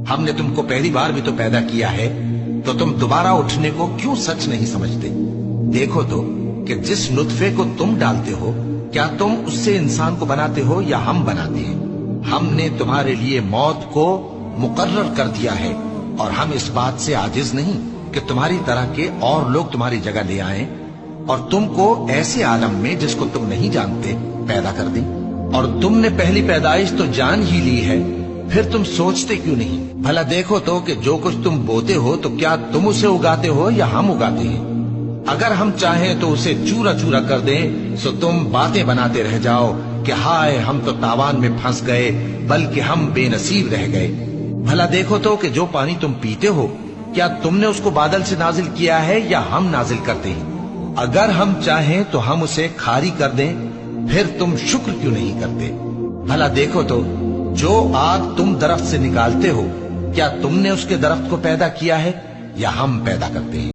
ہم نے تم کو پہلی بار بھی تو پیدا کیا ہے، تو تم دوبارہ اٹھنے کو کیوں سچ نہیں سمجھتے؟ دیکھو تو کہ جس نطفے کو تم ڈالتے ہو، کیا تم اس سے انسان کو بناتے ہو یا ہم بناتے ہیں؟ ہم نے تمہارے لیے موت کو مقرر کر دیا ہے، اور ہم اس بات سے عاجز نہیں کہ تمہاری طرح کے اور لوگ تمہاری جگہ لے آئیں اور تم کو ایسے عالم میں جس کو تم نہیں جانتے پیدا کر دیں۔ اور تم نے پہلی پیدائش تو جان ہی لی ہے، پھر تم سوچتے کیوں نہیں؟ بھلا دیکھو تو کہ جو کچھ تم بوتے ہو تو کیا تم اسے اگاتے ہو یا ہم اگاتے ہیں؟ اگر ہم چاہیں تو اسے چورا چورا کر دیں، سو تم باتیں بناتے رہ جاؤ کہ ہائے ہم تو تاوان میں پھنس گئے، بلکہ ہم بے نصیب رہ گئے۔ بھلا دیکھو تو کہ جو پانی تم پیتے ہو، کیا تم نے اس کو بادل سے نازل کیا ہے یا ہم نازل کرتے ہیں؟ اگر ہم چاہیں تو ہم اسے کھاری کر دیں، پھر تم شکر کیوں نہیں کرتے؟ بھلا دیکھو تو جو آگ تم درخت سے نکالتے ہو، کیا تم نے اس کے درخت کو پیدا کیا ہے یا ہم پیدا کرتے ہیں؟